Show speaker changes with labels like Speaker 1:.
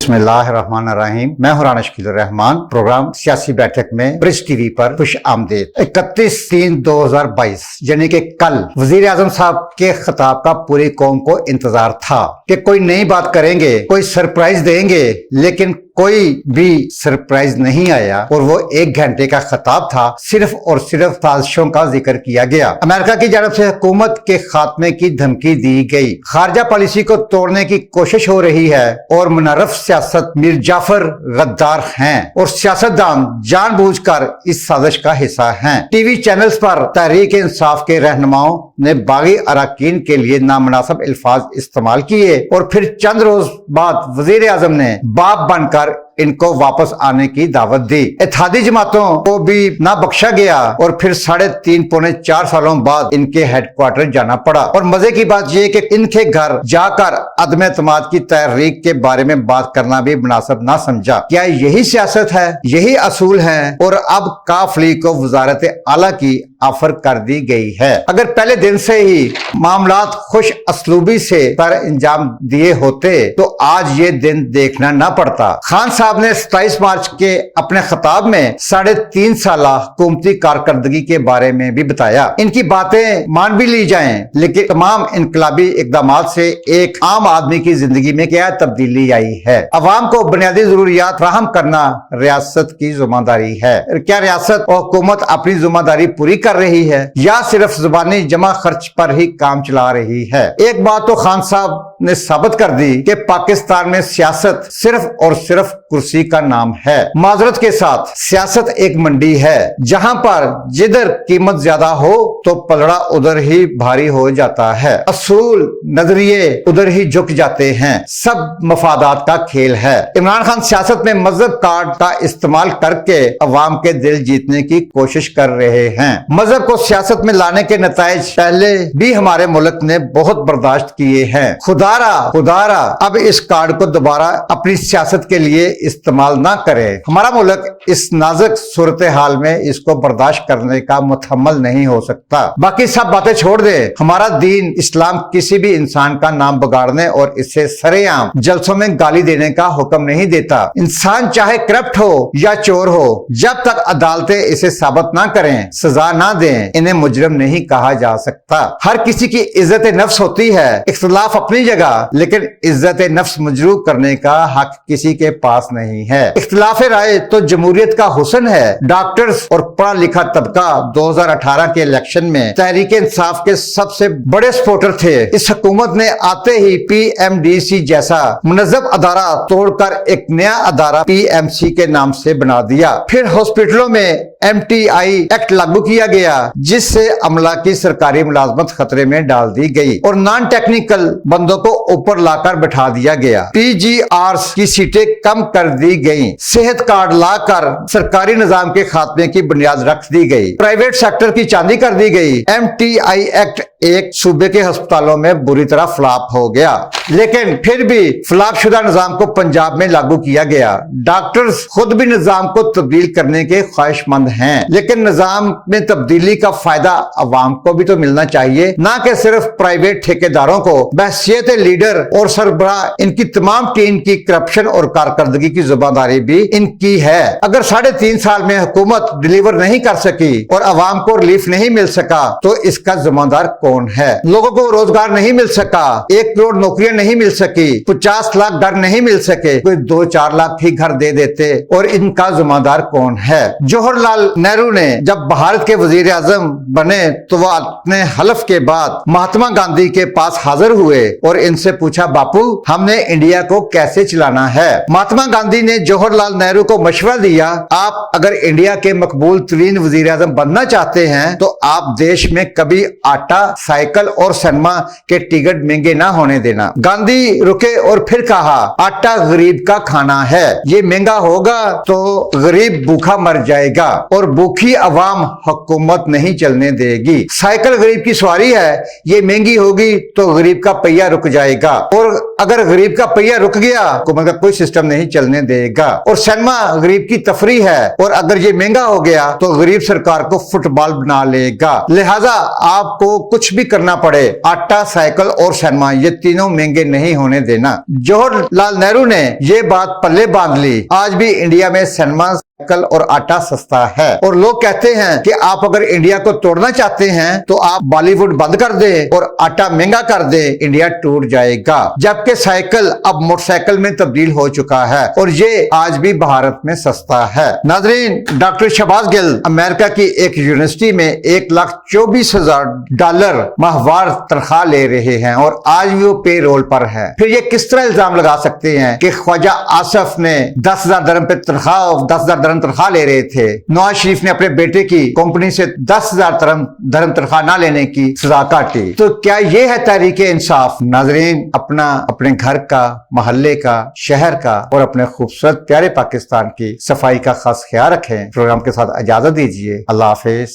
Speaker 1: بسم اللہ الرحمن الرحیم، میں ہوں رانا شکیل الرحمان۔ پروگرام سیاسی بیٹھک میں برج ٹی وی پر خوش آمدید۔ 31/3/2022 یعنی کہ کل وزیر اعظم صاحب کے خطاب کا پوری قوم کو انتظار تھا کہ کوئی نئی بات کریں گے، کوئی سرپرائز دیں گے، لیکن کوئی بھی سرپرائز نہیں آیا اور وہ 1 گھنٹے کا خطاب تھا۔ صرف اور صرف سازشوں کا ذکر کیا گیا۔ امریکہ کی جانب سے حکومت کے خاتمے کی دھمکی دی گئی، خارجہ پالیسی کو توڑنے کی کوشش ہو رہی ہے اور منحرف سیاست میر جعفر غدار ہیں اور سیاستدان جان بوجھ کر اس سازش کا حصہ ہیں۔ ٹی وی چینلز پر تحریک انصاف کے رہنماؤں نے باغی اراکین کے لیے نامناسب الفاظ استعمال کیے اور پھر چند روز بعد وزیر اعظم نے باپ بن کر ان کو واپس آنے کی دعوت دی۔ اتحادی جماعتوں کو بھی نہ بخشا گیا اور پھر 3.5 پونے 4 سالوں بعد ان کے ہیڈ کوارٹر جانا پڑا۔ اور مزے کی بات یہ کہ ان کے گھر جا کر عدم اعتماد کی تحریک کے بارے میں بات کرنا بھی مناسب نہ سمجھا۔ کیا یہی سیاست ہے؟ یہی اصول ہیں؟ اور اب کاف لیگ کو وزارت اعلیٰ کی آفر کر دی گئی ہے۔ اگر پہلے دن سے ہی معاملات خوش اسلوبی سے سر انجام دیے ہوتے تو آج یہ دن دیکھنا نہ پڑتا۔ خان صاحب نے 27 مارچ کے اپنے خطاب میں 3.5 سالہ حکومتی کارکردگی کے بارے میں بھی بتایا۔ ان کی باتیں مان بھی لی جائیں، لیکن تمام انقلابی اقدامات سے ایک عام آدمی کی زندگی میں کیا تبدیلی آئی ہے؟ عوام کو بنیادی ضروریات فراہم کرنا ریاست کی ذمہ داری ہے۔ کیا ریاست اور حکومت اپنی ذمہ داری پوری کر رہی ہے یا صرف زبانی جمع خرچ پر ہی کام چلا رہی ہے؟ ایک بات تو خان صاحب نے ثابت کر دی کہ پاکستان میں سیاست صرف اور صرف کرسی کا نام ہے۔ معذرت کے ساتھ سیاست ایک منڈی ہے جہاں پر جدھر قیمت زیادہ ہو تو پلڑا ادھر ہی بھاری ہو جاتا ہے، اصول نظریے ادھر ہی جھک جاتے ہیں، سب مفادات کا کھیل ہے۔ عمران خان سیاست میں مذہب کارڈ کا استعمال کر کے عوام کے دل جیتنے کی کوشش کر رہے ہیں۔ مذہب کو سیاست میں لانے کے نتائج پہلے بھی ہمارے ملک نے بہت برداشت کیے ہیں۔ خدارا اب اس کارڈ کو دوبارہ اپنی سیاست کے لیے استعمال نہ کرے۔ ہمارا ملک اس نازک صورتحال میں اس کو برداشت کرنے کا متحمل نہیں ہو سکتا۔ باقی سب باتیں چھوڑ دے، ہمارا دین اسلام کسی بھی انسان کا نام بگاڑنے اور اسے سرے عام جلسوں میں گالی دینے کا حکم نہیں دیتا۔ انسان چاہے کرپٹ ہو یا چور ہو، جب تک عدالتیں اسے ثابت نہ کریں، سزا نہ دیں، انہیں مجرم نہیں کہا جا سکتا۔ ہر کسی کی عزت نفس ہوتی ہے، اختلاف اپنی جگہ، لیکن عزت نفس مجروح کرنے کا حق کسی کے پاس نہیں ہے۔ اختلاف رائے تو جمہوریت کا حسن ہے۔ ڈاکٹرز اور پڑھا لکھا طبقہ 2018 کے الیکشن میں تحریک انصاف کے سب سے بڑے سپورٹر تھے۔ اس حکومت نے آتے ہی پی ایم ڈی سی جیسا منظم ادارہ توڑ کر ایک نیا ادارہ پی ایم سی کے نام سے بنا دیا۔ پھر ہاسپٹلوں میں ایم ٹی آئی ایکٹ لاگو کیا گیا جس سے عملہ کی سرکاری ملازمت خطرے میں ڈال دی گئی اور نان ٹیکنیکل بندوں کو اوپر لا کر بٹھا دیا گیا۔ پی جی آرز کی سیٹیں کم کر دی گئیں، صحت کارڈ لا کر سرکاری نظام کے خاتمے کی بنیاد رکھ دی گئی، پرائیویٹ سیکٹر کی چاندی کر دی گئی۔ ایم ٹی آئی ایکٹ ایک صوبے کے ہسپتالوں میں بری طرح فلاپ ہو گیا، لیکن پھر بھی فلاپ شدہ نظام کو پنجاب میں لاگو کیا گیا۔ ڈاکٹرز خود بھی نظام کو تبدیل کرنے کے خواہش مند ہیں، لیکن نظام میں تبدیلی کا فائدہ عوام کو بھی تو ملنا چاہیے، نہ کہ صرف پرائیویٹ ٹھیکیداروں کو۔ بحیثیت لیڈر اور سربراہ ان کی تمام ٹیم کی کرپشن اور کارکردگی کی ذمہ داری بھی ان کی ہے۔ اگر 3.5 سال میں حکومت ڈیلیور نہیں کر سکی اور عوام کو ریلیف نہیں مل سکا تو اس کا ذمہ دار کون ہے؟ لوگوں کو روزگار نہیں مل سکا، 1 کروڑ نوکریاں نہیں مل سکی، 50 لاکھ گھر نہیں مل سکے، کوئی 2-4 لاکھ ہی گھر دے دیتے، اور ان کا ذمہ دار کون ہے؟ جوہر لال نہرو نے جب بھارت کے وزیر اعظم بنے تو وہ اپنے حلف کے بعد مہاتما گاندھی کے پاس حاضر ہوئے اور ان سے پوچھا، باپو ہم نے انڈیا کو کیسے چلانا ہے؟ مہاتما گاندھی نے جوہر لال نہرو کو مشورہ دیا، آپ اگر انڈیا کے مقبول ترین وزیر اعظم بننا چاہتے ہیں تو آپ دیش میں کبھی آٹا، سائیکل اور سنیما کے ٹکٹ مہنگے نہ ہونے دینا۔ گاندھی رکے اور پھر کہا، آٹا غریب کا کھانا ہے، یہ مہنگا ہوگا تو غریب بھوکا مر جائے گا اور بھوکی عوام حکومت نہیں چلنے دے گی۔ سائیکل غریب کی سواری ہے، یہ مہنگی ہوگی تو غریب کا پہیہ رک جائے گا اور اگر غریب کا پہیہ رک گیا حکومت کا کوئی سسٹم نہیں چلنے دے گا. اور سینما غریب کی تفریح ہے اور اگر یہ مہنگا ہو گیا تو غریب سرکار کو فٹ بال بنا لے گا. لہذا آپ کو کچھ بھی کرنا پڑے آٹا، سائیکل اور سینما یہ تینوں مہنگے نہیں ہونے دینا. جواہر لال نہرو نے یہ بات پلے باندھ لی. آج بھی انڈیا میں سینما، سائیکل اور آٹا سستا ہے اور لوگ کہتے ہیں کہ آپ اگر انڈیا کو توڑنا چاہتے ہیں تو آپ بالی ووڈ بند کر دیں اور آٹا مہنگا کر دیں، انڈیا ٹوٹ جائے گا. جبکہ سائیکل اب موٹر سائیکل میں تبدیل ہو چکا ہے اور یہ آج بھی بھارت میں سستا ہے. ناظرین، ڈاکٹر شہباز گل امریکہ کی ایک یونیورسٹی میں $1,24,000 ماہوار تنخواہ لے رہے ہیں اور آج بھی وہ پے رول پر ہے. پھر یہ کس طرح الزام لگا سکتے ہیں کہ خواجہ آصف نے 10,000 درہم پہ درہم تنخواہ لے رہے تھے؟ نواز شریف نے اپنے بیٹے کی کمپنی سے 10,000 درہم تنخواہ نہ لینے کی سزا کاٹی. تو کیا یہ ہے تحریک انصاف؟ ناظرین، اپنے گھر کا، محلے کا، شہر کا اور اپنے خوبصورت پیارے پاکستان کی صفائی کا خاص خیال رکھیں. پروگرام کے ساتھ اجازت دیجیے. اللہ حافظ.